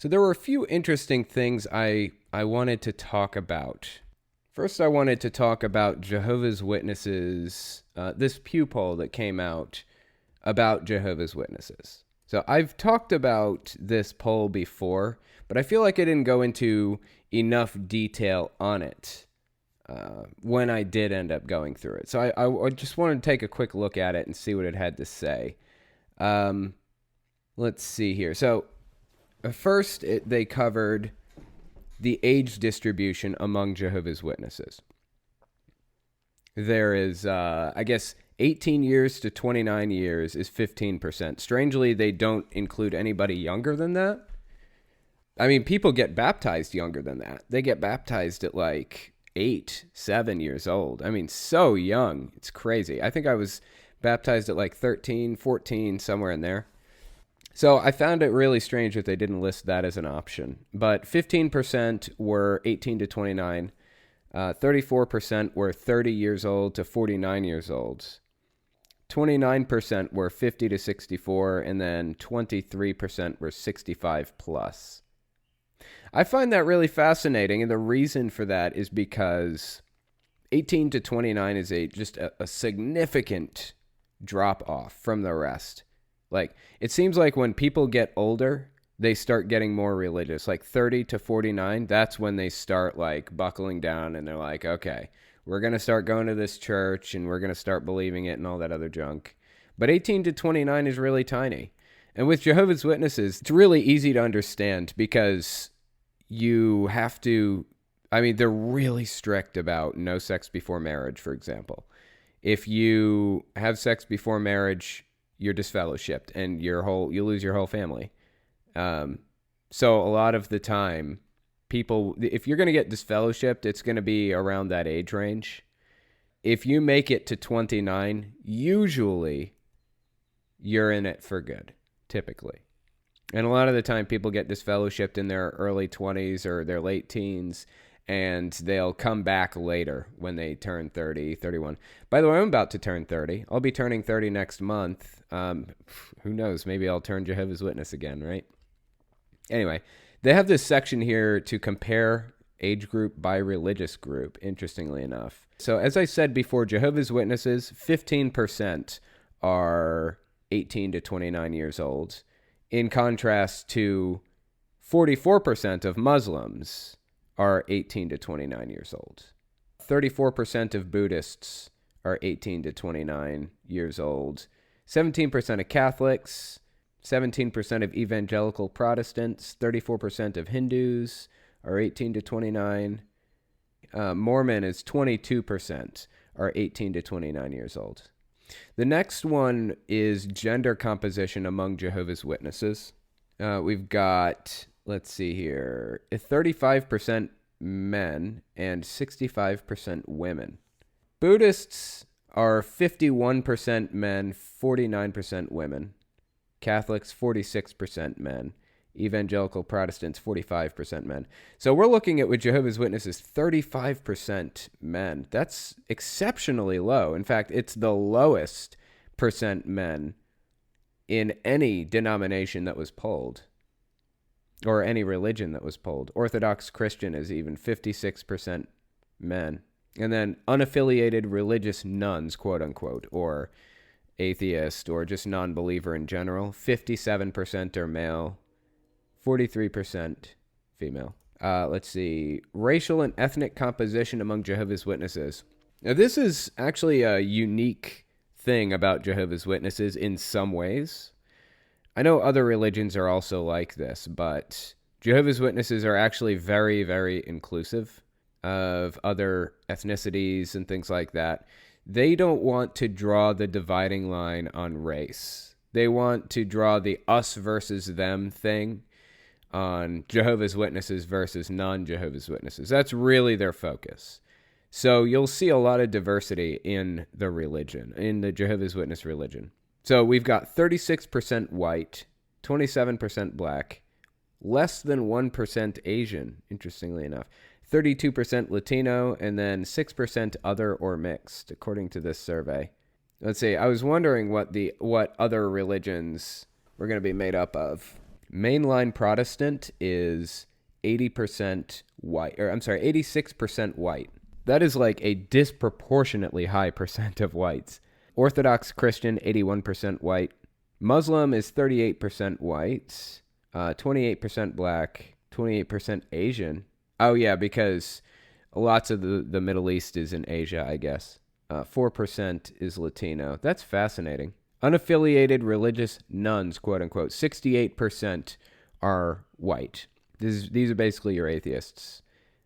So there were a few interesting things I wanted to talk about. First, I wanted to talk about Jehovah's Witnesses, this Pew poll that came out about Jehovah's Witnesses. So I've talked about this poll before, but I feel like I didn't go into enough detail on it when I did end up going through it. So I just wanted to take a quick look at it and see what it had to say. Let's see here. So first, they covered the age distribution among Jehovah's Witnesses. There is, I guess, 18 years to 29 years is 15%. Strangely, they don't include anybody younger than that. I mean, people get baptized younger than that. They get baptized at like 8, 7 years old. I mean, so young. It's crazy. I think I was baptized at like 13, 14, somewhere in there. So I found it really strange that they didn't list that as an option. But 15% were 18 to 29. 34% were 30 years old to 49 years old. 29% were 50 to 64, and then 23% were 65 plus. I find that really fascinating, and the reason for that is because 18 to 29 is just a significant drop off from the rest. Like, it seems like when people get older, they start getting more religious. Like 30 to 49, that's when they start like buckling down and they're like, okay, we're going to start going to this church and we're going to start believing it and all that other junk. But 18 to 29 is really tiny. And with Jehovah's Witnesses, it's really easy to understand because you have to, I mean, they're really strict about no sex before marriage, for example. If you have sex before marriage, you're disfellowshipped and you lose your whole family. So a lot of the time, people, if you're going to get disfellowshipped, it's going to be around that age range. If you make it to 29, usually you're in it for good, typically. And a lot of the time, people get disfellowshipped in their early 20s or their late teens, and they'll come back later when they turn 30, 31. By the way, I'm about to turn 30. I'll be turning 30 next month. Who knows? Maybe I'll turn Jehovah's Witness again, right? Anyway, they have this section here to compare age group by religious group, interestingly enough. So as I said before, Jehovah's Witnesses, 15% are 18 to 29 years old, in contrast to 44% of Muslims are 18 to 29 years old. 34% of Buddhists are 18 to 29 years old. 17% of Catholics, 17% of evangelical Protestants, 34% of Hindus are 18 to 29. Mormon is 22% are 18 to 29 years old. The next one is gender composition among Jehovah's Witnesses. We've got, let's see here, 35% men and 65% women. Buddhists are 51% men, 49% women. Catholics, 46% men. Evangelical Protestants, 45% men. So we're looking at with Jehovah's Witnesses, 35% men. That's exceptionally low. In fact, it's the lowest percent men in any denomination that was polled, or any religion that was polled. Orthodox Christian is even 56% men. And then unaffiliated religious nuns, quote unquote, or atheist, or just non-believer in general, 57% are male, 43% female. Let's see. Racial and ethnic composition among Jehovah's Witnesses. Now, this is actually a unique thing about Jehovah's Witnesses in some ways. I know other religions are also like this, but Jehovah's Witnesses are actually very, very inclusive of other ethnicities and things like that. They don't want to draw the dividing line on race. They want to draw the us versus them thing on Jehovah's Witnesses versus non-Jehovah's Witnesses. That's really their focus. So you'll see a lot of diversity in the religion, in the Jehovah's Witness religion. So we've got 36% white, 27% black, less than 1% Asian, interestingly enough, 32% Latino, and then 6% other or mixed, according to this survey. Let's see, I was wondering what other religions were going to be made up of. Mainline Protestant is 80% white, or I'm sorry, 86% white. That is like a disproportionately high percent of whites. Orthodox Christian, 81% white. Muslim is 38% white, 28% black, 28% Asian. Oh, yeah, because lots of the Middle East is in Asia, I guess. 4% is Latino. That's fascinating. Unaffiliated religious nuns, quote unquote, 68% are white. These are basically your atheists.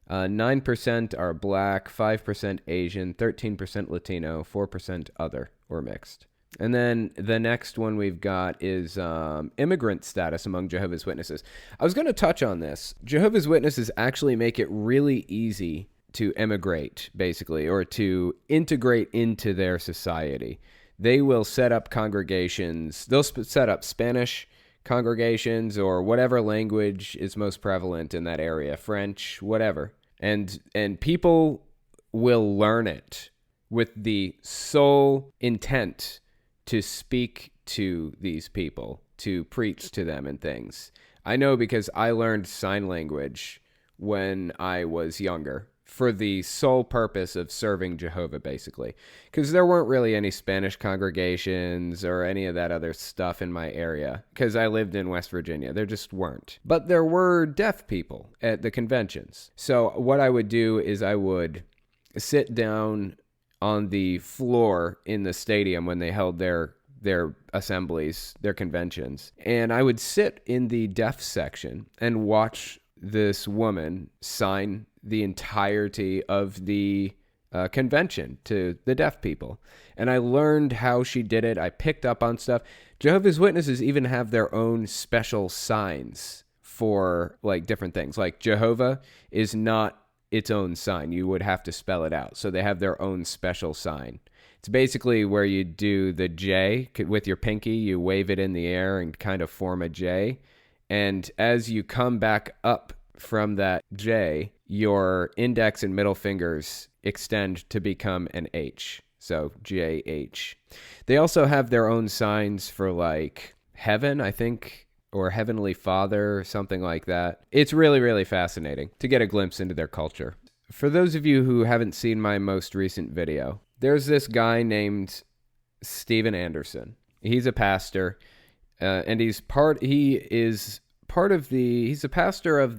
9% are black, 5% Asian, 13% Latino, 4% other or mixed. And then the next one we've got is immigrant status among Jehovah's Witnesses. I was going to touch on this. Jehovah's Witnesses actually make it really easy to immigrate, basically, or to integrate into their society. They will set up congregations. They'll set up Spanish congregations or whatever language is most prevalent in that area, French, whatever. And people will learn it with the sole intent to speak to these people, to preach to them and things. I know because I learned sign language when I was younger for the sole purpose of serving Jehovah, basically. Because there weren't really any Spanish congregations or any of that other stuff in my area, because I lived in West Virginia. There just weren't. But there were deaf people at the conventions. So what I would do is I would sit down on the floor in the stadium when they held their assemblies, their conventions. And I would sit in the deaf section and watch this woman sign the entirety of the convention to the deaf people. And I learned how she did it. I picked up on stuff. Jehovah's Witnesses even have their own special signs for like different things. Like Jehovah is not its own sign. You would have to spell it out. So they have their own special sign. It's basically where you do the J with your pinky, you wave it in the air and kind of form a J. And as you come back up from that J, your index and middle fingers extend to become an H. So JH. They also have their own signs for like heaven, I think, or Heavenly Father, or something like that. It's really, really fascinating to get a glimpse into their culture. For those of you who haven't seen my most recent video, there's this guy named Steven Anderson. He's a pastor, and he's the pastor of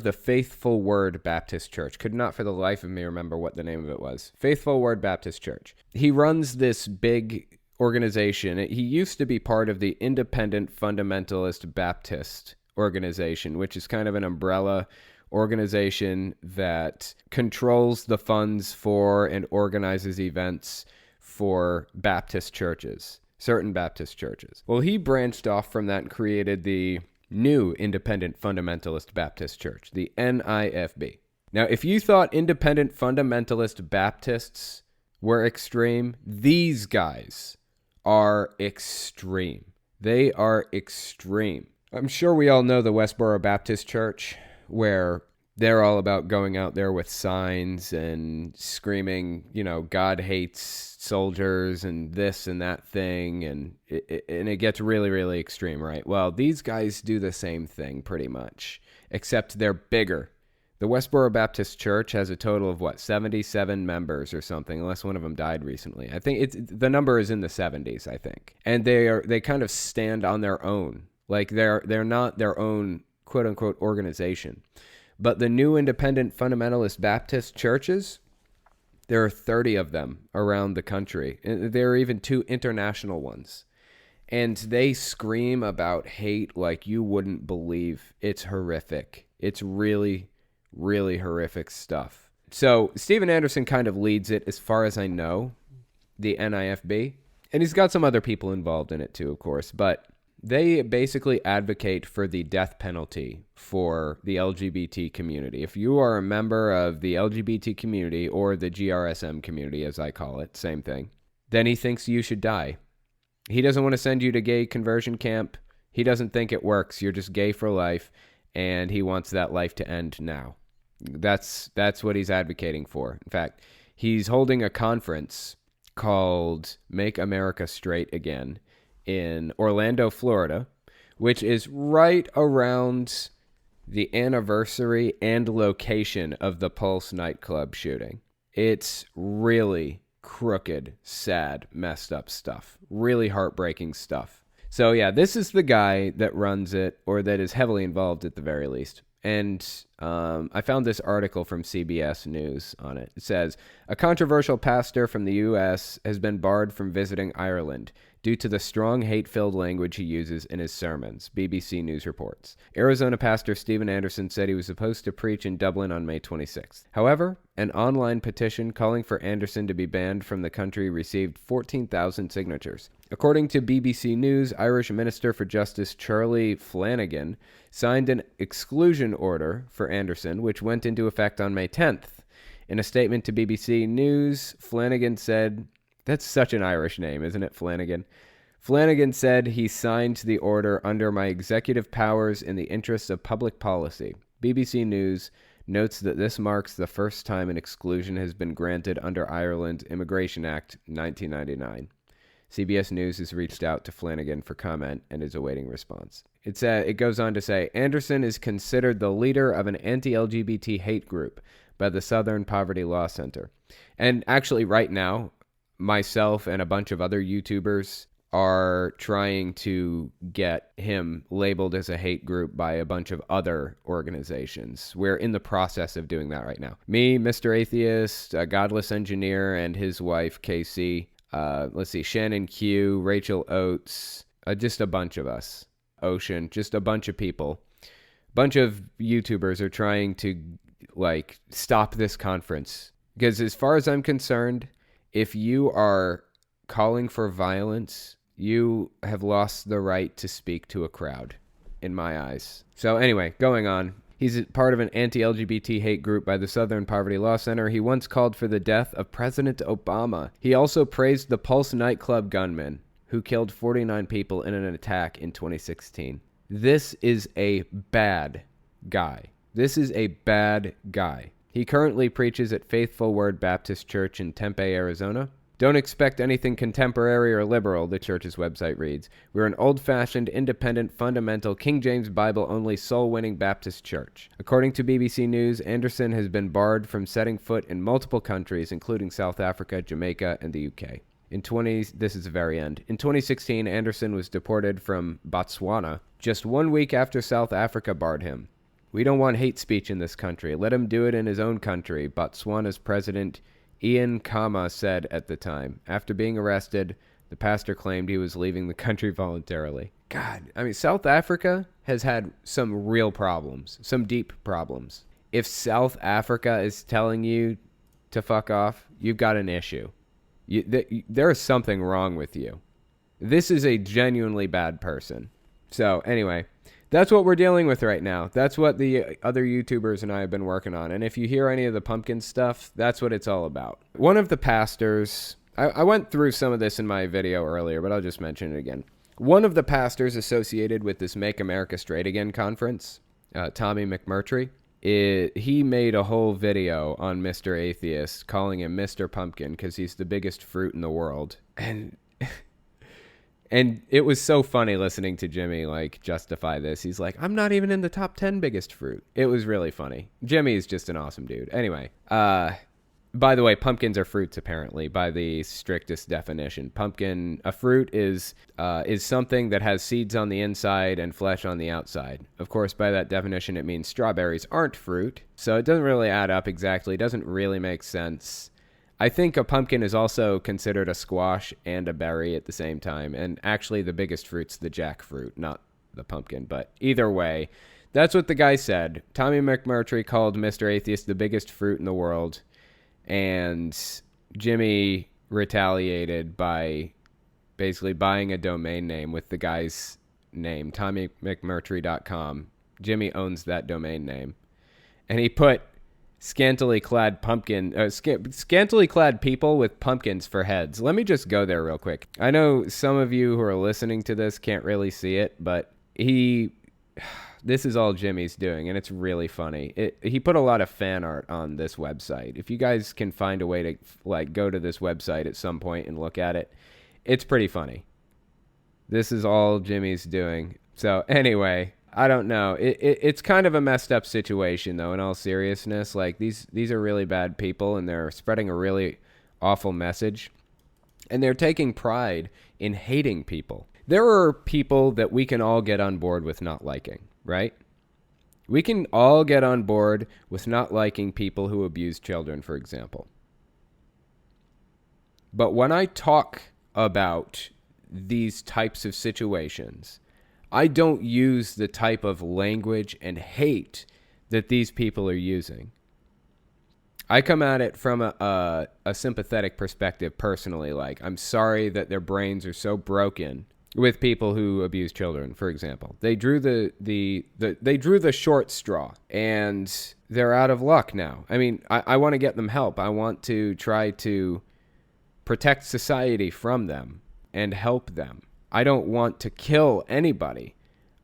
the Faithful Word Baptist Church. Could not for the life of me remember what the name of it was. Faithful Word Baptist Church. He runs this big organization. He used to be part of the Independent Fundamentalist Baptist organization, which is kind of an umbrella organization that controls the funds for and organizes events for Baptist churches, certain Baptist churches. Well, he branched off from that and created the new Independent Fundamentalist Baptist Church, the NIFB. Now, if you thought Independent Fundamentalist Baptists were extreme, these guys are extreme. They are extreme. I'm sure we all know the Westboro Baptist Church, where they're all about going out there with signs and screaming, God hates soldiers and this and that thing, and it gets really, really extreme, right? Well, these guys do the same thing pretty much, except they're bigger. The Westboro Baptist Church has a total of 77 members or something, unless one of them died recently. I think the number is in the 70s, I think. And they kind of stand on their own. Like they're not their own quote unquote organization. But the new Independent Fundamentalist Baptist churches, there are 30 of them around the country. And there are even 2 international ones. And they scream about hate like you wouldn't believe. It's horrific. It's really, really horrific stuff. So Steven Anderson kind of leads it, as far as I know, the NIFB. And he's got some other people involved in it too, of course. But they basically advocate for the death penalty for the LGBT community. If you are a member of the LGBT community, or the GRSM community, as I call it, same thing, then he thinks you should die. He doesn't want to send you to gay conversion camp. He doesn't think it works. You're just gay for life, and he wants that life to end now. That's what he's advocating for. In fact, he's holding a conference called Make America Straight Again in Orlando, Florida, which is right around the anniversary and location of the Pulse nightclub shooting. It's really crooked, sad, messed up stuff. Really heartbreaking stuff. So yeah, this is the guy that runs it, or that is heavily involved at the very least. And I found this article from CBS News on it. It says, a controversial pastor from the U.S. has been barred from visiting Ireland due to the strong hate-filled language he uses in his sermons, BBC News reports. Arizona pastor Stephen Anderson said he was supposed to preach in Dublin on May 26th. However, an online petition calling for Anderson to be banned from the country received 14,000 signatures. According to BBC News, Irish Minister for Justice Charlie Flanagan signed an exclusion order for Anderson, which went into effect on May 10th. In a statement to BBC News, Flanagan said, that's such an Irish name, isn't it, Flanagan? Flanagan said he signed the order under my executive powers in the interests of public policy. BBC News notes that this marks the first time an exclusion has been granted under Ireland's Immigration Act 1999. CBS News has reached out to Flanagan for comment and is awaiting response. It goes on to say, Anderson is considered the leader of an anti-LGBT hate group by the Southern Poverty Law Center. And actually right now, myself and a bunch of other YouTubers are trying to get him labeled as a hate group by a bunch of other organizations. We're in the process of doing that right now. Me, Mr. Atheist, a Godless Engineer, and his wife, Casey. Shannon Q, Rachel Oates, just a bunch of us. Ocean, just a bunch of people. Bunch of YouTubers are trying to, stop this conference. Because as far as I'm concerned, if you are calling for violence, you have lost the right to speak to a crowd, in my eyes. So anyway, going on. He's part of an anti-LGBT hate group by the Southern Poverty Law Center. He once called for the death of President Obama. He also praised the Pulse nightclub gunman who killed 49 people in an attack in 2016. This is a bad guy. This is a bad guy. He currently preaches at Faithful Word Baptist Church in Tempe, Arizona. Don't expect anything contemporary or liberal, the church's website reads. We're an old-fashioned, independent, fundamental, King James Bible-only, soul-winning Baptist church. According to BBC News, Anderson has been barred from setting foot in multiple countries, including South Africa, Jamaica, and the UK. This is the very end. In 2016, Anderson was deported from Botswana just 1 week after South Africa barred him. We don't want hate speech in this country. Let him do it in his own country, Botswana's president Ian Khama said at the time. After being arrested, the pastor claimed he was leaving the country voluntarily. God, South Africa has had some real problems, some deep problems. If South Africa is telling you to fuck off, you've got an issue. There is something wrong with you. This is a genuinely bad person. So anyway, that's what we're dealing with right now. That's what the other YouTubers and I have been working on. And if you hear any of the pumpkin stuff, that's what it's all about. One of the pastors, I went through some of this in my video earlier, but I'll just mention it again. One of the pastors associated with this Make America Straight Again conference, Tommy McMurtry, he made a whole video on Mr. Atheist, calling him Mr. Pumpkin because he's the biggest fruit in the world. And it was so funny listening to Jimmy justify this. He's like, I'm not even in the top 10 biggest fruit. It was really funny. Jimmy is just an awesome dude. Anyway, by the way, pumpkins are fruits apparently by the strictest definition. A fruit is something that has seeds on the inside and flesh on the outside. Of course, by that definition, it means strawberries aren't fruit. So it doesn't really add up exactly. It doesn't really make sense. I think a pumpkin is also considered a squash and a berry at the same time. And actually the biggest fruit's the jackfruit, not the pumpkin. But either way, that's what the guy said. Tommy McMurtry called Mr. Atheist the biggest fruit in the world. And Jimmy retaliated by basically buying a domain name with the guy's name, TommyMcMurtry.com. Jimmy owns that domain name. And he put scantily clad people with pumpkins for heads. Let me just go there real quick. I know some of you who are listening to this can't really see it, but this is all Jimmy's doing, and it's really funny. He put a lot of fan art on this website. If you guys can find a way to go to this website at some point and look at it, it's pretty funny. This is all Jimmy's doing. So anyway, I don't know. It's kind of a messed up situation, though, in all seriousness. Like, these are really bad people, and they're spreading a really awful message. And they're taking pride in hating people. There are people that we can all get on board with not liking, right? We can all get on board with not liking people who abuse children, for example. But when I talk about these types of situations, I don't use the type of language and hate that these people are using. I come at it from a sympathetic perspective personally. Like, I'm sorry that their brains are so broken with people who abuse children, for example. They drew they drew the short straw, and they're out of luck now. I mean, I want to get them help. I want to try to protect society from them and help them. I don't want to kill anybody.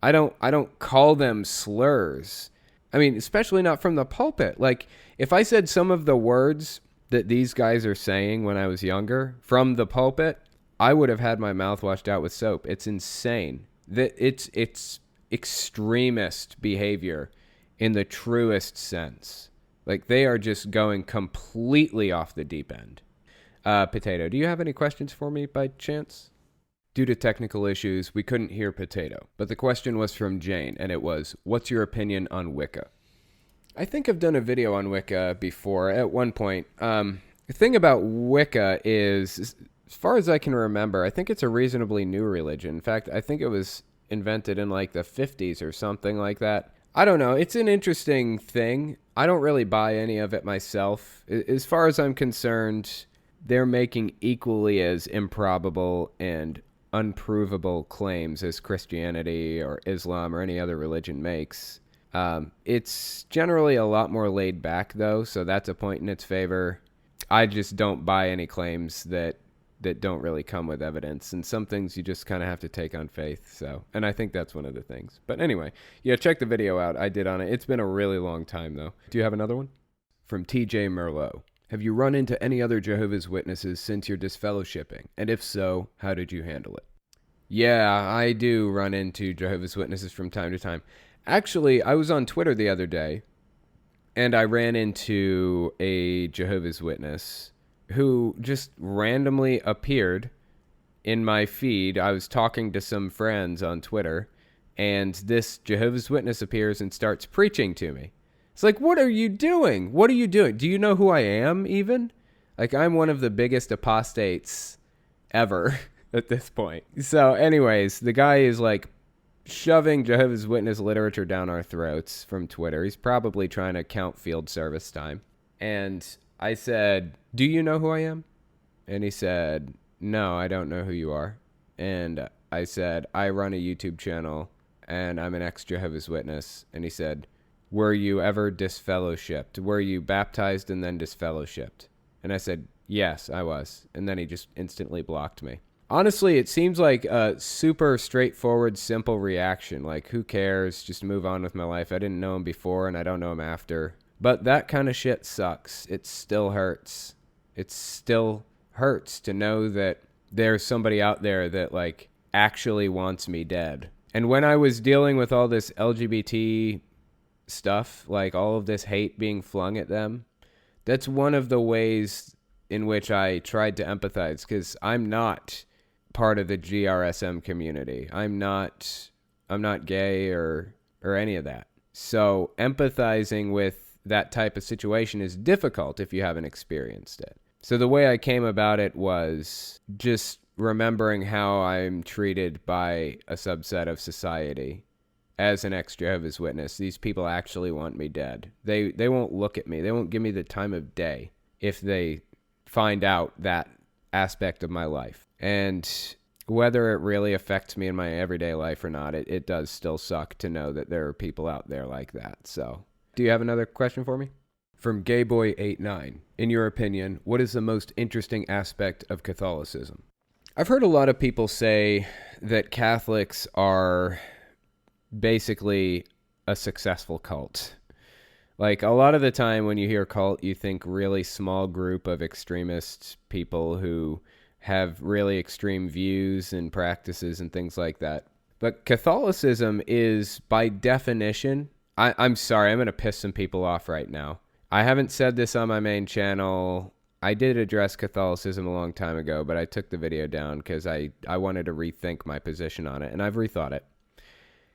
I don't call them slurs. I mean, especially not from the pulpit. Like, if I said some of the words that these guys are saying when I was younger from the pulpit, I would have had my mouth washed out with soap. It's insane. That it's extremist behavior in the truest sense. Like, they are just going completely off the deep end. Potato, do you have any questions for me by chance? Due to technical issues, we couldn't hear Potato, but the question was from Jane, and it was, what's your opinion on Wicca? I think I've done a video on Wicca before at one point. The thing about Wicca is, as far as I can remember, I think it's a reasonably new religion. In fact, I think it was invented in like the 50s or something like that. I don't know. It's an interesting thing. I don't really buy any of it myself. As far as I'm concerned, they're making equally as improbable and unprovable claims as Christianity or Islam or any other religion makes. It's generally a lot more laid back, though, so that's a point in its favor. I just don't buy any claims that don't really come with evidence, and some things you just kind of have to take on faith. So, and I think that's one of the things. But anyway, yeah, check the video out I did on it. It's been a really long time, though. Do you have another one? From TJ Merlot. Have you run into any other Jehovah's Witnesses since your disfellowshipping? And if so, how did you handle it? Yeah, I do run into Jehovah's Witnesses from time to time. Actually, I was on Twitter the other day, and I ran into a Jehovah's Witness who just randomly appeared in my feed. I was talking to some friends on Twitter, and this Jehovah's Witness appears and starts preaching to me. It's like, what are you doing? What are you doing? Do you know who I am, even? Like, I'm one of the biggest apostates ever at this point. So, anyways, the guy is, like, shoving Jehovah's Witness literature down our throats from Twitter. He's probably trying to count field service time. And I said, do you know who I am? And he said, no, I don't know who you are. And I said, I run a YouTube channel, and I'm an ex-Jehovah's Witness. And he said, were you ever disfellowshipped? Were you baptized and then disfellowshipped? And I said, yes, I was. And then he just instantly blocked me. Honestly, it seems like a super straightforward, simple reaction. Like, who cares? Just move on with my life. I didn't know him before, and I don't know him after. But that kind of shit sucks. It still hurts. It still hurts to know that there's somebody out there that, like, actually wants me dead. And when I was dealing with all this LGBT stuff, like all of this hate being flung at them, that's one of the ways in which I tried to empathize, because I'm not part of the GRSM community. I'm not gay or any of that. So empathizing with that type of situation is difficult if you haven't experienced it. So the way I came about it was just remembering how I'm treated by a subset of society. As an ex-Jehovah's Witness, these people actually want me dead. They won't look at me. They won't give me the time of day if they find out that aspect of my life. And whether it really affects me in my everyday life or not, it does still suck to know that there are people out there like that. So, do you have another question for me? From Gayboy89. In your opinion, what is the most interesting aspect of Catholicism? I've heard a lot of people say that Catholics are basically a successful cult. Like, a lot of the time when you hear cult, you think really small group of extremist people who have really extreme views and practices and things like that. But Catholicism is, by definition, I'm sorry, I'm going to piss some people off right now. I haven't said this on my main channel. I did address Catholicism a long time ago, but I took the video down because I wanted to rethink my position on it, and I've rethought it.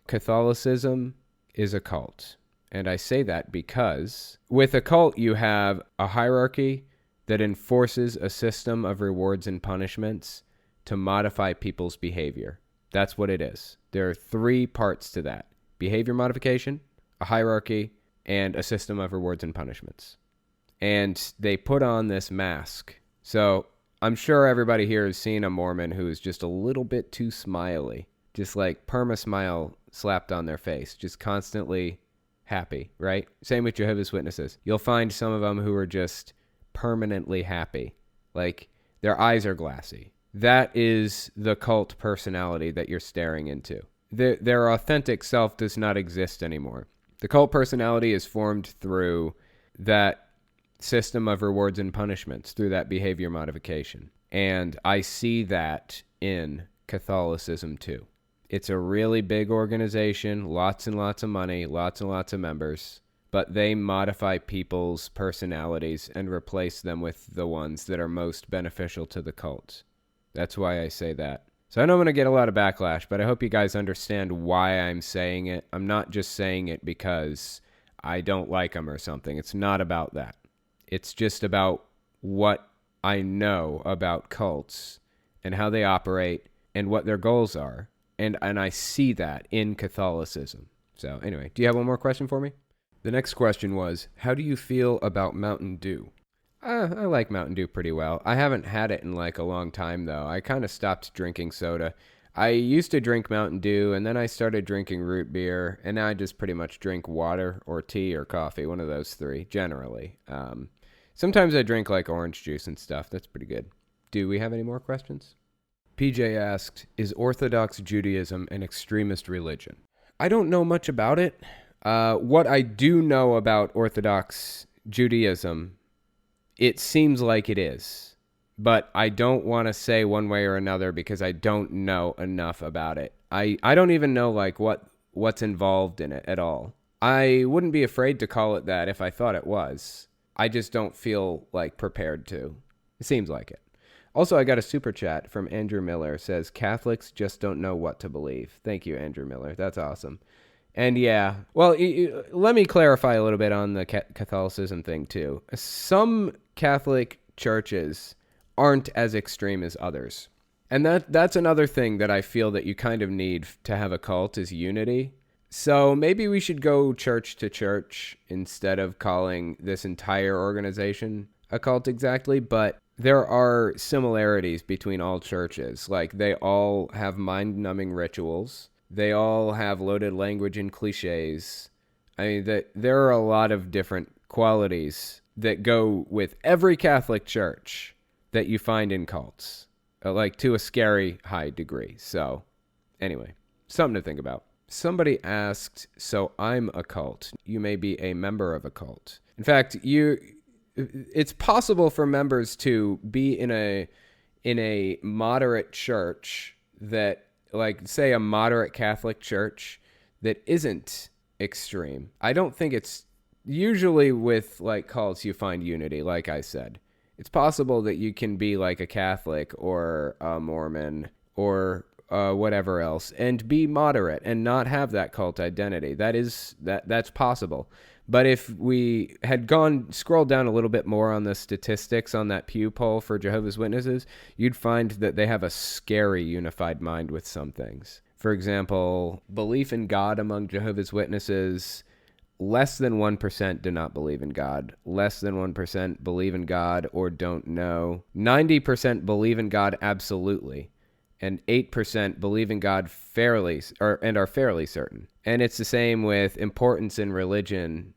Catholicism is a cult. And I say that because with a cult, you have a hierarchy that enforces a system of rewards and punishments to modify people's behavior. That's what it is. There are 3 parts to that: behavior modification, a hierarchy, and a system of rewards and punishments. And they put on this mask. So I'm sure everybody here has seen a Mormon who is just a little bit too smiley, just like perma-smile slapped on their face, just constantly happy, right? Same with Jehovah's Witnesses. You'll find some of them who are just permanently happy, like their eyes are glassy. That is the cult personality that you're staring into. Their authentic self does not exist anymore. The cult personality is formed through that system of rewards and punishments, through that behavior modification. And I see that in Catholicism too. It's a really big organization, lots and lots of money, lots and lots of members, but they modify people's personalities and replace them with the ones that are most beneficial to the cult. That's why I say that. So I know I'm going to get a lot of backlash, but I hope you guys understand why I'm saying it. I'm not just saying it because I don't like them or something. It's not about that. It's just about what I know about cults and how they operate and what their goals are. And I see that in Catholicism. So anyway, do you have one more question for me? The next question was, how do you feel about Mountain Dew? I like Mountain Dew pretty well. I haven't had it in like a long time, though. I kind of stopped drinking soda. I used to drink Mountain Dew, and then I started drinking root beer, and now I just pretty much drink water or tea or coffee, one of those 3, generally. Sometimes I drink like orange juice and stuff. That's pretty good. Do we have any more questions? PJ asked, is Orthodox Judaism an extremist religion? I don't know much about it. What I do know about Orthodox Judaism, it seems like it is. But I don't want to say one way or another because I don't know enough about it. I don't even know like what's involved in it at all. I wouldn't be afraid to call it that if I thought it was. I just don't feel like prepared to. It seems like it. Also, I got a super chat from Andrew Miller. It says, Catholics just don't know what to believe. Thank you, Andrew Miller. That's awesome. And yeah, well, let me clarify a little bit on the Catholicism thing too. Some Catholic churches aren't as extreme as others. And that's another thing that I feel that you kind of need to have a cult is unity. So maybe we should go church to church instead of calling this entire organization a cult exactly, but there are similarities between all churches. Like they all have mind-numbing rituals. They all have loaded language and cliches. I mean, there are a lot of different qualities that go with every Catholic church that you find in cults, like to a scary high degree. So anyway, something to think about. Somebody asked, so I'm a cult. You may be a member of a cult. In fact, it's possible for members to be in a moderate church that, like, say a moderate Catholic church that isn't extreme. I don't think it's usually with like cults you find unity, like I said. It's possible that you can be like a Catholic or a Mormon or whatever else and be moderate and not have that cult identity. That's possible. But if we had scrolled down a little bit more on the statistics on that Pew poll for Jehovah's Witnesses, you'd find that they have a scary unified mind with some things. For example, belief in God among Jehovah's Witnesses, less than 1% do not believe in God. Less than 1% believe in God or don't know. 90% believe in God absolutely. And 8% believe in God and are fairly certain. And it's the same with importance of religion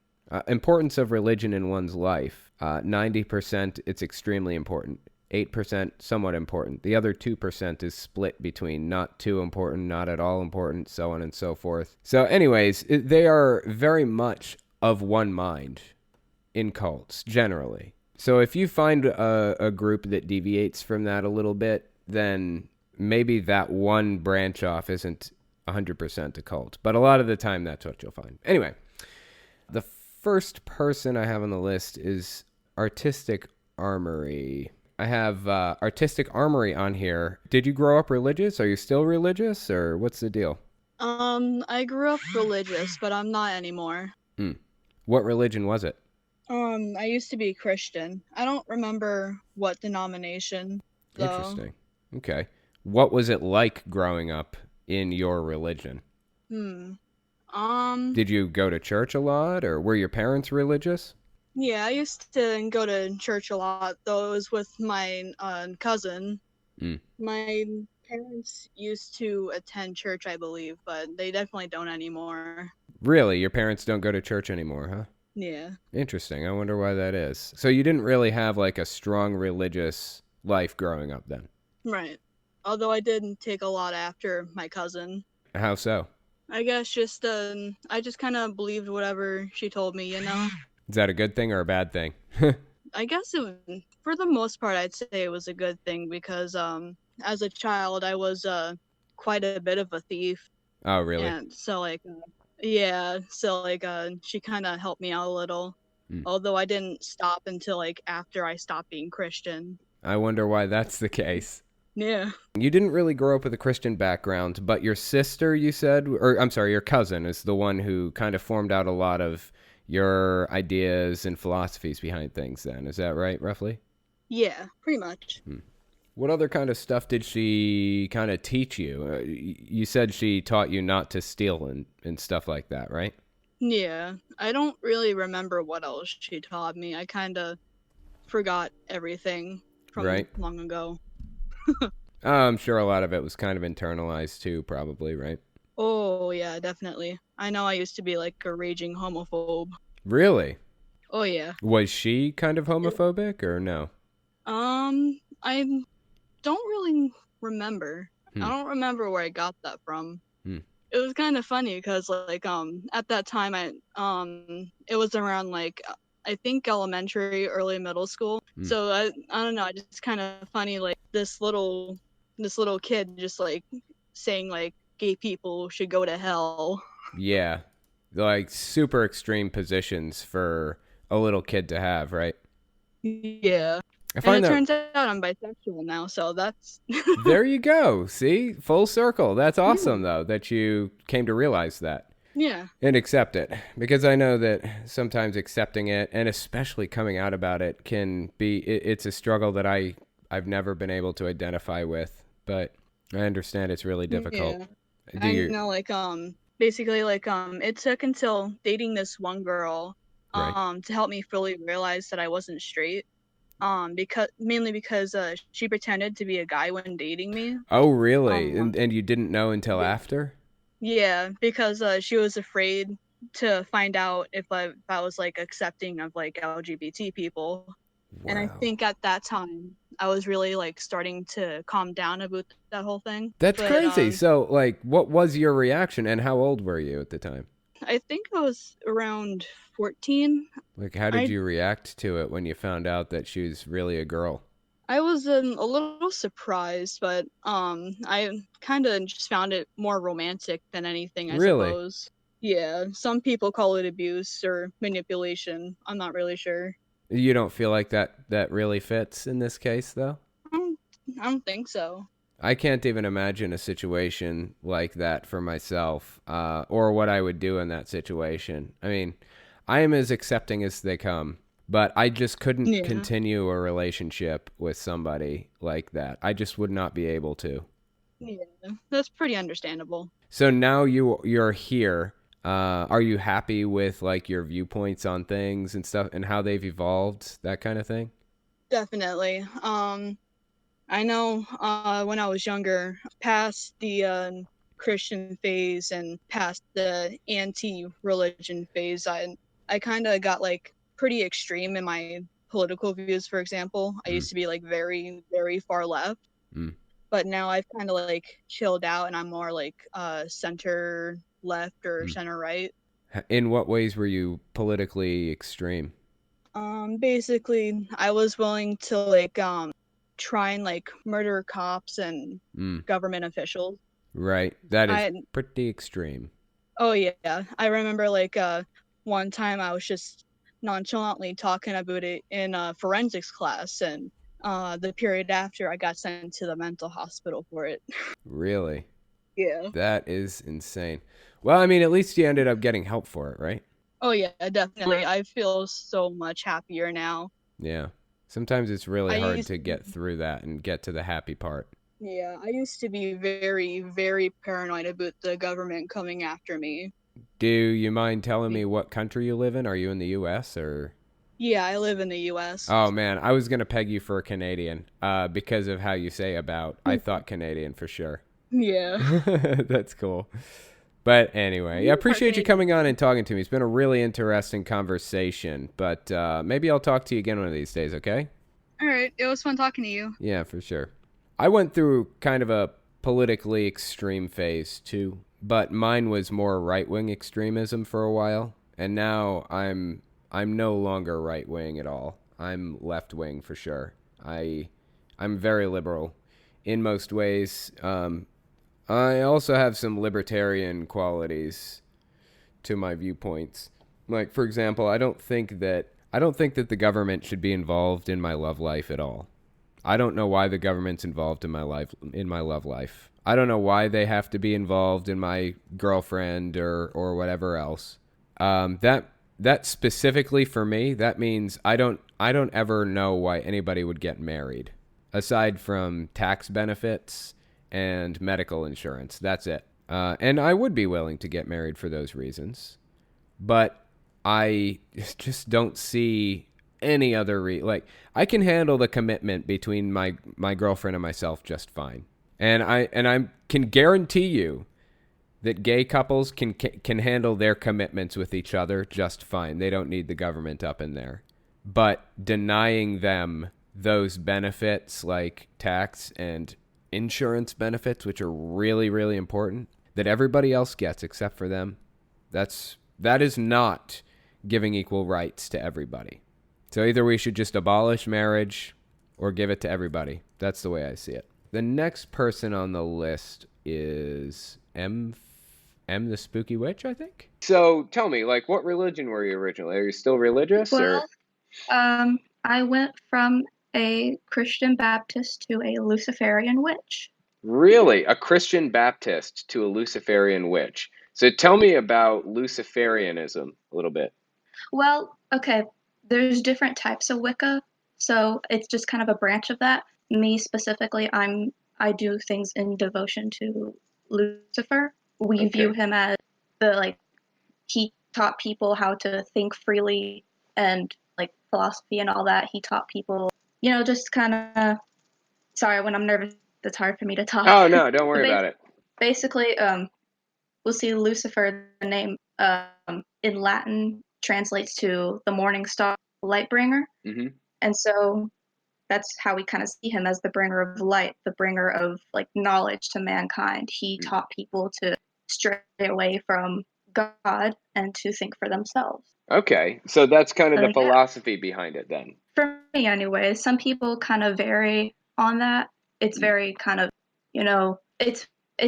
in one's life. 90%, it's extremely important. 8%, somewhat important. The other 2% is split between not too important, not at all important, so on and so forth. So anyways, they are very much of one mind in cults, generally. So if you find a group that deviates from that a little bit, then maybe that one branch off isn't 100% a cult. But a lot of the time, that's what you'll find. Anyway, the first person I have on the list is Artistic Armory. I have Artistic Armory on here. Did you grow up religious? Are you still religious, or what's the deal? I grew up religious, but I'm not anymore. Hmm. What religion was it? I used to be Christian. I don't remember what denomination, though. Interesting. Okay. What was it like growing up in your religion? Hmm. Um, Did you go to church a lot, or were your parents religious? yeah, I used to go to church a lot, though it was with my cousin. Hmm. My parents used to attend church, I believe, but they definitely don't anymore. Really? Your parents don't go to church anymore, huh? Yeah, Interesting. I wonder why that is. So you didn't really have like a strong religious life growing up then? right. Although I did take a lot after my cousin. How so? I guess just I just kind of believed whatever she told me, you know. Is that a good thing or a bad thing? I guess for the most part, I'd say it was a good thing because as a child, I was quite a bit of a thief, Oh, really? and so like yeah, so like she kind of helped me out a little. Hmm. Although I didn't stop until like after I stopped being Christian. I wonder why that's the case. Yeah. You didn't really grow up with a Christian background, but your sister, you said, or I'm sorry, your cousin is the one who kind of formed out a lot of your ideas and philosophies behind things then. Is that right, roughly? Yeah, pretty much. Hmm. What other kind of stuff did she kind of teach you? You said she taught you not to steal and stuff like that, right? Yeah, I don't really remember what else she taught me. I kind of forgot everything from Right? long ago. I'm sure a lot of it was kind of internalized too, probably, right? Oh, yeah, definitely. I know I used to be like a raging homophobe. Really? Oh, yeah. Was she kind of homophobic or no? I don't really remember. I Hmm. don't remember where I got that from. Hmm. It was kind of funny because like at that time it was around like I think elementary, early middle school. Hmm. So I don't know, it's kind of funny like this little kid just like saying like gay people should go to hell. Yeah. Like super extreme positions for a little kid to have, right? Yeah. I And find it that turns out I'm bisexual now, so that's there you go. See? Full circle. That's yeah. awesome though that you came to realize that Yeah. and accept it because I know that sometimes accepting it and especially coming out about it can be it's a struggle that I've never been able to identify with, but I understand it's really difficult. Yeah. Do I you know like basically like it took until dating this one girl right? to help me fully realize that I wasn't straight. Because mainly because she pretended to be a guy when dating me. Oh, really? Um And you didn't know until yeah, after? yeah, because she was afraid to find out if I was like accepting of like LGBT people. And I Wow. think at that time I was really like starting to calm down about that whole thing. That's But crazy. So, like, what was your reaction and how old were you at the time? I think I was around 14. Like, how did I you react to it when you found out that she was really a girl? I was a little surprised, but I kind of just found it more romantic than anything, I Really? suppose. Yeah, some people call it abuse or manipulation. I'm not really sure. You don't feel like that really fits in this case, though? I don't, I don't think so. I can't even imagine a situation like that for myself, or what I would do in that situation. I mean, I am as accepting as they come, but I just couldn't Yeah, continue a relationship with somebody like that. I just would not be able to. yeah, that's pretty understandable. So now you're here. Are you happy with like your viewpoints on things and stuff and how they've evolved, that kind of thing? Definitely. I know when I was younger, past the Christian phase and past the anti-religion phase, I kind of got like pretty extreme in my political views. For example, I Mm, used to be like very, very far left, mm. but now I've kind of like chilled out and I'm more like center left or Mm. center right. In what ways were you politically extreme? Basically, I was willing to like try and like murder cops and Mm. government officials. Right. That is I pretty extreme. Oh yeah, I remember like one time I was just nonchalantly talking about it in a forensics class, and the period after I got sent to the mental hospital for it. Really. Yeah. That is insane. Well, I mean, at least you ended up getting help for it, right? Oh yeah, definitely. I feel so much happier now. Yeah. Sometimes it's really I hard used to get through that and get to the happy part. Yeah, I used to be very, very paranoid about the government coming after me. Do you mind telling me what country you live in? Are you in the US or? Yeah, I live in the US. Oh man, I was gonna peg you for a Canadian, because of how you say about. I thought Canadian for sure. Yeah. That's cool. But anyway, I Part appreciate you Canadian. coming on and talking to me. It's been a really interesting conversation. But maybe I'll talk to you again one of these days. Okay? All right, it was fun talking to you. Yeah, for sure. I went through kind of a politically extreme phase too, but mine was more right wing extremism for a while, and now I'm no longer right wing at all. I'm left wing for sure. I'm very liberal in most ways. I also have some libertarian qualities to my viewpoints. Like for example, I don't think that the government should be involved in my love life at all. I don't know why the government's involved in my love life. I don't know why they have to be involved in my girlfriend or whatever else. That specifically for me, that means I don't ever know why anybody would get married, aside from tax benefits and medical insurance. That's it. And I would be willing to get married for those reasons, but I just don't see any other like I can handle the commitment between my girlfriend and myself just fine. And I can guarantee you that gay couples can handle their commitments with each other just fine. They don't need the government up in there. But denying them those benefits like tax and insurance benefits, which are really really important, that everybody else gets except for them, that is not giving equal rights to everybody. So either we should just abolish marriage or give it to everybody. That's the way I see it. The next person on the list is M the Spooky Witch, I think. So tell me, like, what religion were you originally? Are you still religious or? Well, I went from a Christian Baptist to a Luciferian witch. Really? A Christian Baptist to a Luciferian witch. So tell me about Luciferianism a little bit. Well, okay, there's different types of Wicca, so it's just kind of a branch of that. Me specifically, I do things in devotion to Lucifer. We view Okay. him as the like he taught people how to think freely and like philosophy and all that. He taught people, just kind of sorry when I'm nervous, it's hard for me to talk. Oh no, don't But worry about it. basically, we'll see Lucifer, the name in Latin translates to the morning star, light bringer. Mm-hmm. And so that's how we kind of see him as the bringer of light, the bringer of like knowledge to mankind. He taught people to stray away from God and to think for themselves. Okay, so that's kind of the Yeah, philosophy behind it then. for me anyway. Some people kind of vary on that. It's Mm. very kind of, it's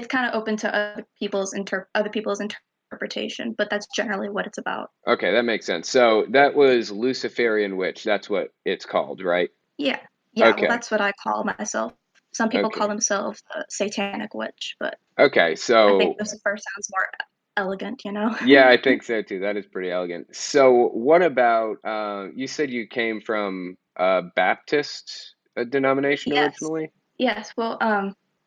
kind of open to other people's interpretation, but that's generally what it's about. Okay, that makes sense. So that was Luciferian Witch. That's what it's called, right? Yeah, yeah. Well, Okay, that's what I call myself. Some people call okay, themselves a satanic witch, but okay. I think So Lucifer sounds more elegant. yeah, I think so too. That is pretty elegant. So what about you said you came from a Baptist denomination Yes, originally? yes. Well,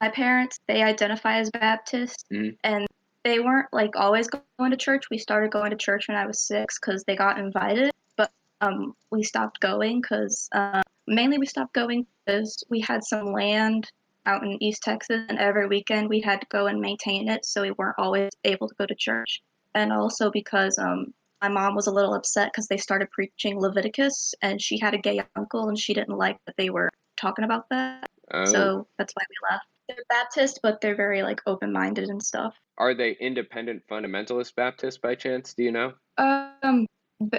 my parents, they identify as Baptist, Hmm. and they weren't like always going to church. We started going to church when I was 6 because they got invited, but we stopped going because mainly we stopped going because we had some land out in East Texas, and every weekend we had to go and maintain it, so we weren't always able to go to church. And also because my mom was a little upset because they started preaching Leviticus, and she had a gay uncle, and she didn't like that they were talking about that. Oh, So that's why we left. They're Baptist, but they're very like open-minded and stuff. are they independent fundamentalist Baptists by chance? Do you know?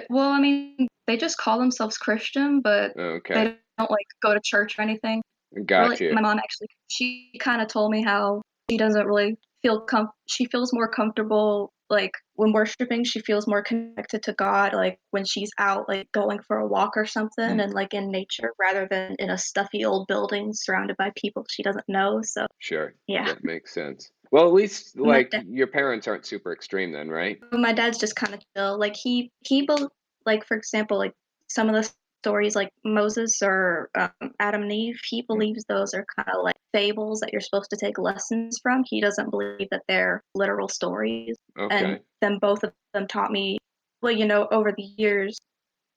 Well, I mean, they just call themselves Christian, but Okay, they don't like go to church or anything. got Really, you. my mom actually, she kind of told me how she doesn't really she feels more comfortable, like when worshiping. She feels more connected to God, like when she's out, like going for a walk or something, and like in nature, rather than in a stuffy old building surrounded by people she doesn't know. So Sure. yeah, That makes sense. Well, at least my like your parents aren't super extreme then, right? my dad's just kind of chill. Like like for example, like some of the stories like Moses or Adam and Eve, he believes those are kind of like fables that you're supposed to take lessons from. He doesn't believe that they're literal stories. And Okay. then both of them taught me, well, over the years,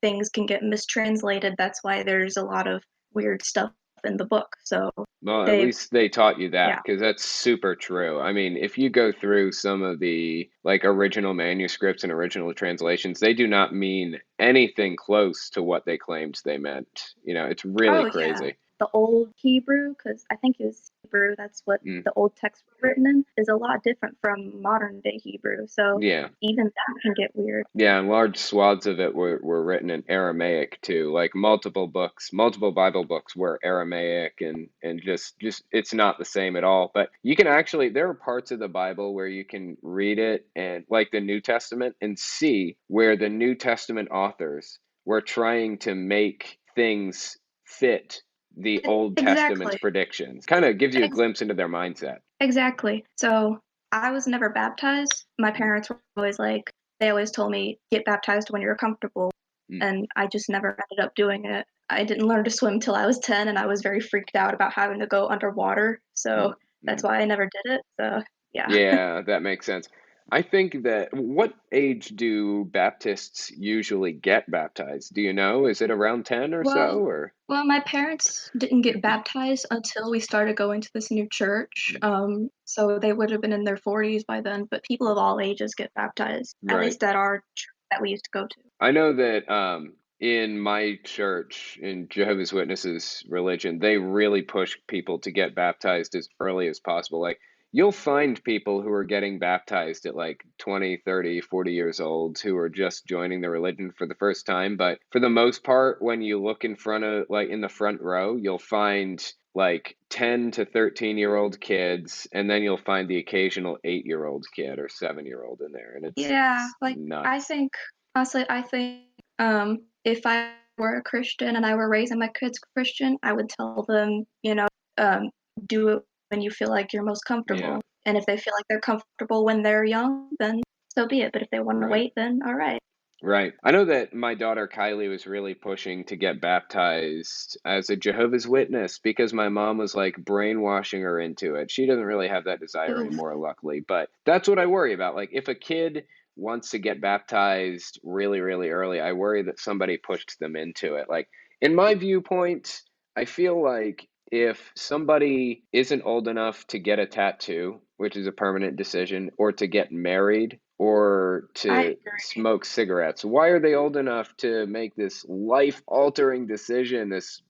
things can get mistranslated. That's why there's a lot of weird stuff in the book. So Well, at they, least they taught you that yeah. because that's super true. I mean, if you go through some of the like original manuscripts and original translations, they do not mean anything close to what they claimed they meant. It's really Oh, yeah. crazy. The old Hebrew, because I think it was Hebrew, that's what Mm. the old texts were written in, is a lot different from modern day Hebrew. So Yeah. even that can get weird. Yeah, and large swaths of it were written in Aramaic too. Like multiple books, multiple Bible books were Aramaic and just it's not the same at all. But you can actually there are parts of the Bible where you can read it and like the New Testament and see where the New Testament authors were trying to make things fit the Old Testament's Exactly. predictions. Kind of gives you a Ex- glimpse into their mindset. exactly. So I was never baptized. My parents were always like, they always told me, get baptized when you're comfortable. Mm, And I just never ended up doing it. I didn't learn to swim till I was 10, and I was very freaked out about having to go underwater. So mm, that's mm. why I never did it. So yeah. Yeah, that makes sense. I think that what age do Baptists usually get baptized? Do you know? Is it around 10 or so Well, or my parents didn't get baptized until we started going to this new church. So they would have been in their 40s by then, but people of all ages get baptized, at right? least at our church that we used to go to. I know that in my church, in Jehovah's Witnesses religion, they really push people to get baptized as early as possible. Like, you'll find people who are getting baptized at like 20, 30, 40 years old who are just joining the religion for the first time. But for the most part, when you look in front of, like, in the front row, you'll find like 10 to 13-year-old kids, and then you'll find the occasional 8-year-old kid or 7-year-old in there. And Yeah, it's like I nuts. think honestly, I think if I were a Christian and I were raising my kids Christian, I would tell them, um, do it when you feel like you're most Yeah. comfortable. And if they feel like they're comfortable when they're young, then so be it. But if they want to Right. wait, then all right. Right. I know that my daughter Kylie was really pushing to get baptized as a Jehovah's Witness because my mom was like brainwashing her into it. She doesn't really have that desire Oof. anymore, luckily, but that's what I worry about. Like if a kid wants to get baptized really, really early, I worry that somebody pushed them into it. Like in my viewpoint, I feel like if somebody isn't old enough to get a tattoo, which is a permanent decision, or to get married, or I to agree. smoke cigarettes, why are they old enough to make this life-altering decision, this,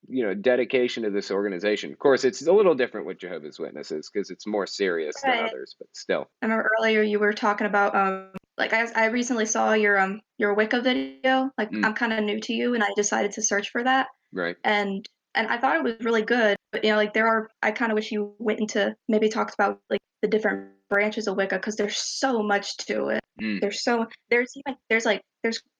dedication to this organization? Of course, it's a little different with Jehovah's Witnesses because it's more serious than Right. others, but still. I remember earlier you were talking about like I recently saw your Wicca video. Like Mm, I'm kind of new to you, and I decided to search for that. right. and and I thought it was really good. But like I kind of wish you went into maybe talked about like the different branches of Wicca because there's so much to it. Mm, There's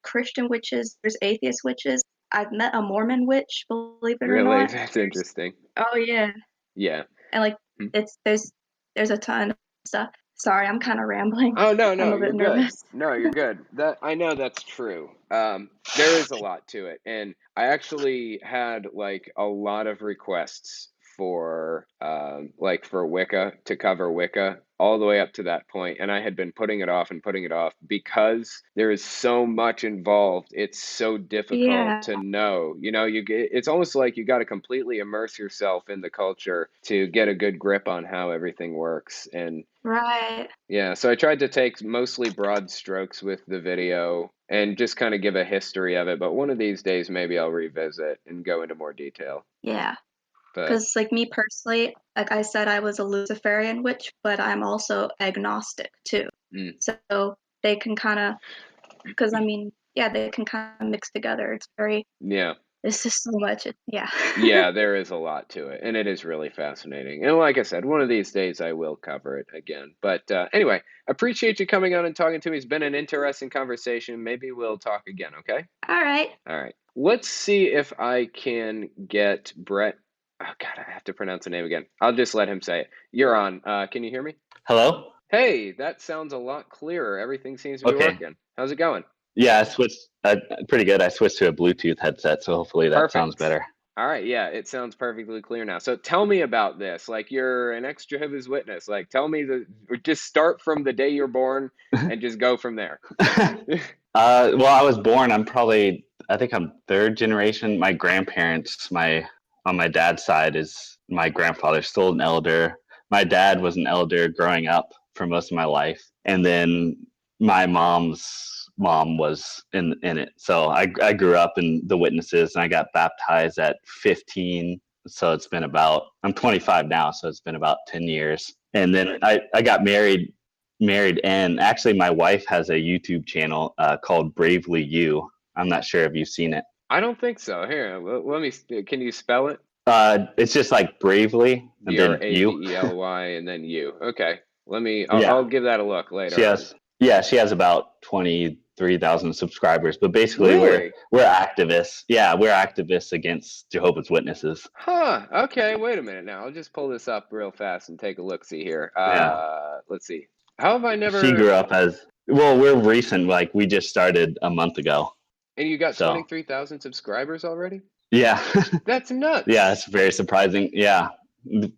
Christian witches, there's atheist witches. I've met a Mormon witch, believe it or really? not. That's There's interesting. oh yeah, Yeah. and like Mm. it's there's a ton of stuff. Sorry, I'm kind of rambling. Oh, no, I'm no, a you're bit good. nervous. No, you're good. That I know that's true. There is a lot to it, and I actually had like a lot of requests for like for Wicca to cover Wicca all the way up to that point, and I had been putting it off and putting it off because there is so much involved. It's so difficult Yeah, to know. It's almost like you got to completely immerse yourself in the culture to get a good grip on how everything works, and right. yeah, so I tried to take mostly broad strokes with the video and just kind of give a history of it, but one of these days maybe I'll revisit and go into more detail. Yeah. But Because, like me personally, like I said, I was a Luciferian witch, but I'm also agnostic too. mm, So they can kind of, because I mean, yeah, they can kind of mix together. It's very, yeah, It's just so much. Yeah. Yeah, there is a lot to it, and it is really fascinating. And like I said, one of these days I will cover it again. But anyway, appreciate you coming on and talking to me. It's been an interesting conversation. Maybe we'll talk again, okay? All right. All right. Let's see if I can get Brett. Oh, God, I have to pronounce the name again. I'll just let him say it. You're on. Can you hear me? Hello? Hey, that sounds a lot clearer. Everything seems to be Okay. working. How's it going? Yeah, I switched. Pretty good. I switched to a Bluetooth headset, so hopefully that sounds Perfect. better. All right, yeah, it sounds perfectly clear now. So tell me about this. Like you're an ex-Jehovah's Witness. Like tell me or just start from the day you're born and just go from there. Well, I was born. I think I'm third generation. My grandparents, on my dad's side, is my grandfather's still an elder. My dad was an elder growing up for most of my life, and then my mom's mom was in it. So I grew up in the witnesses, and I got baptized at 15. So I'm 25 now, so it's been about 10 years. And then I got married, and actually my wife has a YouTube channel called Bravely You. I'm not sure if you've seen it. I don't think so. Here, let me. Can you spell it? It's just like Bravely and then you. Bravely and then you. Okay. I'll Yeah, give that a look she later on. has. Yeah, she has about 23,000 subscribers. But basically, Really? we're activists. Yeah, we're activists against Jehovah's Witnesses. Huh. Okay. Wait a minute now. I'll just pull this up real fast and take a look. See here. Yeah, Let's see. How have I she never? grew up as well. We're recent. Like we just started a month ago. And you got So 23,000 subscribers already? yeah, That's yeah, nuts. it's very surprising. Yeah,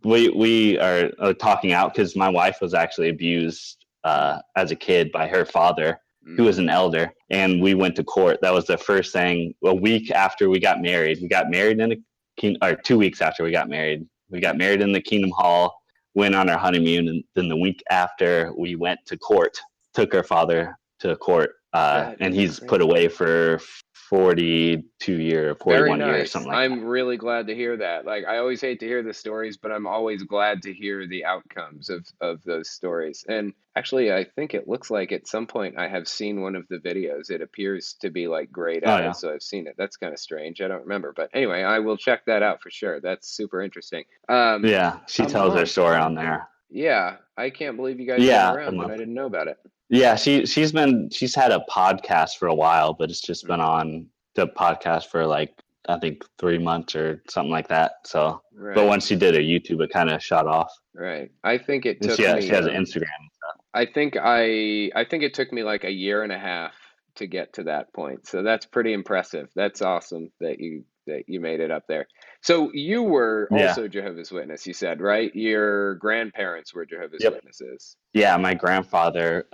we are talking out because my wife was actually abused as a kid by her father, who was an elder, and we went to court. That was the first thing. A week after we got married, in the or 2 weeks after we got married in the Kingdom Hall. Went on our honeymoon, and then the week after we went to court, took our father to court, That and is he's put crazy. away for 41 Very years, nice. something like that. I'm really glad to hear that. Like I always hate to hear the stories, but I'm always glad to hear the outcomes of those stories. And actually, I think it looks like at some point I have seen one of the videos. It appears to be like grayed Oh out, yeah. so I've seen it. That's kind of strange. I don't remember, but anyway, I will check that out for sure. That's super interesting. Yeah, she A tells her month, story huh? on there. Yeah, I can't believe you guys have been Yeah, a around and I month. didn't know about it. Yeah, she's had a podcast for a while, but it's just been Hmm. on the podcast for like I think 3 months or something like that. So, but Right, once she did a YouTube, it kind of shot off. right. I think it And took she me has an Instagram. I think it took me like a year and a half to get to that point. So that's pretty impressive. That's awesome that you made it up there. So you were Yeah. also Jehovah's Witness, you said, right? Your grandparents were Jehovah's Yep. Witnesses. Yeah, my grandfather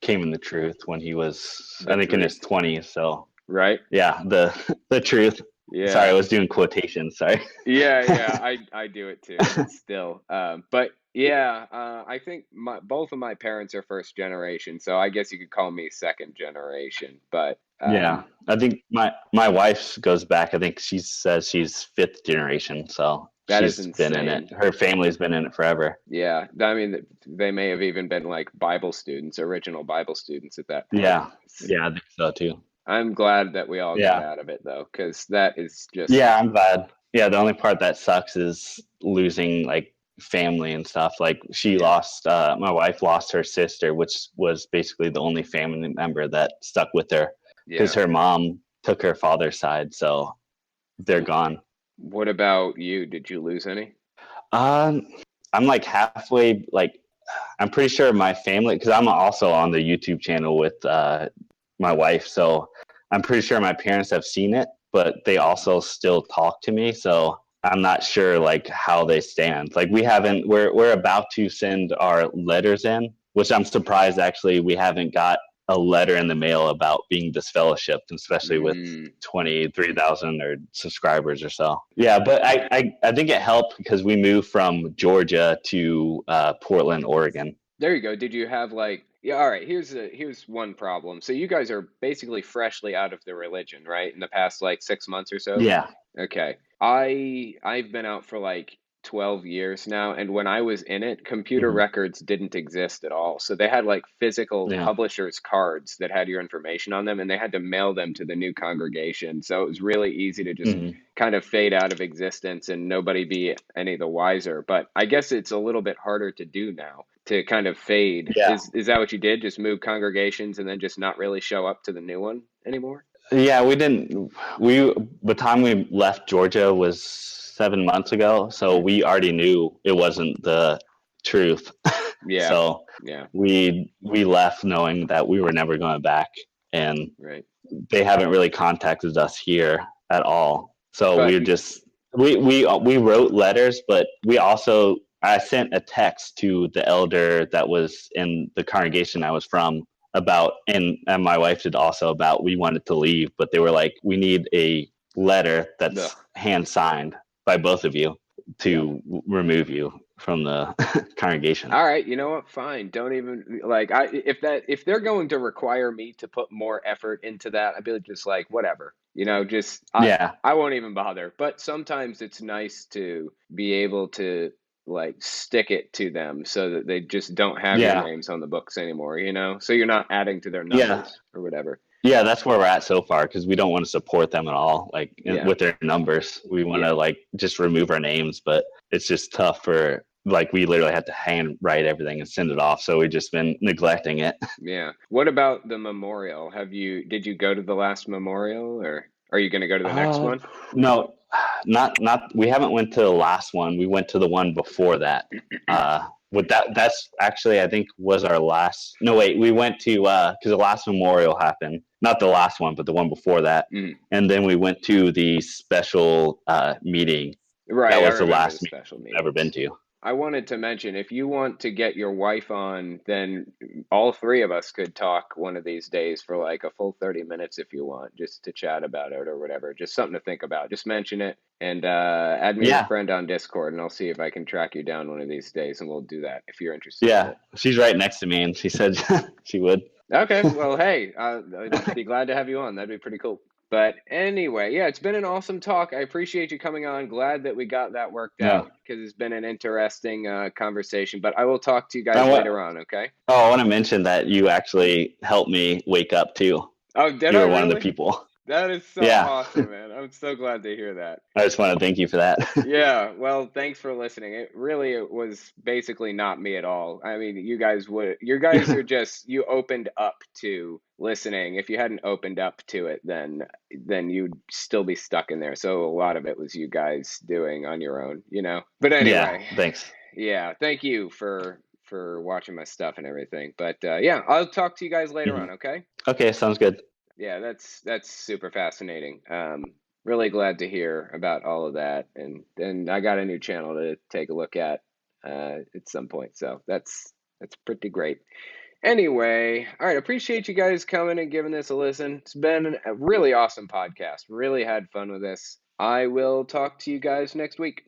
came in the truth when he was The I think in his truth, 20s. So right? yeah, the the truth. Sorry, I Yeah. was doing quotations. Sorry. Yeah, yeah, I do it too, but still. But yeah, I think both of my parents are first generation, so I guess you could call me second generation. But Yeah, I think my wife goes back. I think she says she's fifth generation, so that is she's been in it. insane. Her family's been in it forever. Yeah, I mean, they may have even been like Bible students, original Bible students at that point. Yeah, yeah, I think so too. I'm glad that we all got Yeah, out of it though, because that is just yeah, I'm glad. Yeah, the only part that sucks is losing like family and stuff. Like yeah, my wife lost her sister, which was basically the only family member that stuck with her because yeah. her mom took her father's side, so they're W- gone. What about you? Did you lose any? Um, I'm like halfway. Like, I'm pretty sure my family, because I'm also on the YouTube channel with my wife, so I'm pretty sure my parents have seen it, but they also still talk to me. So I'm not sure like how they stand. Like we haven't. We're about to send our letters in, which I'm surprised actually we haven't got a letter in the mail about being disfellowshipped, especially with Mm, 23,000 or subscribers or so. Yeah, but I think it helped because we moved from Georgia to Portland, Oregon. there you go. Did you have like, yeah, all right, here's one problem. So you guys are basically freshly out of the religion, right? In the past like 6 months or so? Yeah. Okay. I've been out for like 12 years now, and when I was in it, computer Mhm. records didn't exist at all. So they had like physical Yeah. publishers cards that had your information on them, and they had to mail them to the new congregation. So it was really easy to just Mhm. kind of fade out of existence and nobody be any the wiser. But I guess it's a little bit harder to do now, to kind of fade. Yeah. Is that what you did? Just move congregations and then just not really show up to the new one anymore? Yeah, we didn't. The time we left Georgia was 7 months ago, so we already knew it wasn't the truth. Yeah. So Yeah. we left knowing that we were never going back, and Right. they haven't really contacted us here at all. So But we just we wrote letters, but we also I sent a text to the elder that was in the congregation I was from about, and my wife did also, about we wanted to leave, but they were like, we need a letter ugh, that's hand signed by both of you yeah. to remove you from the congregation. All right, you know what? Fine. Don't even like if they're going to require me to put more effort into that, I'd be just like, whatever. Just Yeah, I won't even bother. But sometimes it's nice to be able to like stick it to them so that they just don't have your yeah, names on the books anymore. So you're not adding to their yeah. numbers or whatever. Yeah, that's where we're at so far, because we don't want to support them at all. Like Yeah. with their numbers, we want Yeah. to like just remove our names, but it's just tough for, like, we literally have to hand write everything and send it off. So we've just been neglecting it. Yeah. What about the memorial? Did you go to the last memorial, or are you going to go to the next Uh, one? no, not. We haven't went to the last one. We went to the one before that. With that's actually, I think, was our last. No, wait, we went to because the last memorial happened. Not the last one, but the one before that. Mm. And then we went to the special meeting. That Right, I was the remember the last meeting special I've ever been meetings. to. I wanted to mention, if you want to get your wife on, then all three of us could talk one of these days for like a full 30 minutes if you want, just to chat about it or whatever. Just something to think about. Just mention it and add me as a Yeah, friend on Discord, and I'll see if I can track you down one of these days, and we'll do that if you're interested in yeah. it. She's right next to me, and she said she would. Okay, well, hey, I'd be glad to have you on. That'd be pretty cool. But anyway, yeah, it's been an awesome talk. I appreciate you coming on. Glad that we got that worked No. out because it's been an interesting conversation. But I will talk to you guys And later what? on, okay? Oh, I want to mention that you actually helped me wake up too. Oh, did You I were one of the really? people. That is so Yeah, awesome, man. I'm so glad to hear that. I just want to thank you for that. Yeah, well, thanks for listening. It was basically not me at all. I mean, you guys are just, you opened up to listening. If you hadn't opened up to it, then you'd still be stuck in there. So a lot of it was you guys doing on your own. But Yeah, anyway, thanks. yeah, thank you for watching my stuff and everything. But yeah, I'll talk to you guys later Mhm. on, okay? Okay, sounds good. Yeah, that's super fascinating. Really glad to hear about all of that, and I got a new channel to take a look at some point. So that's pretty great. Anyway, all right, appreciate you guys coming and giving this a listen. It's been a really awesome podcast. Really had fun with this. I will talk to you guys next week.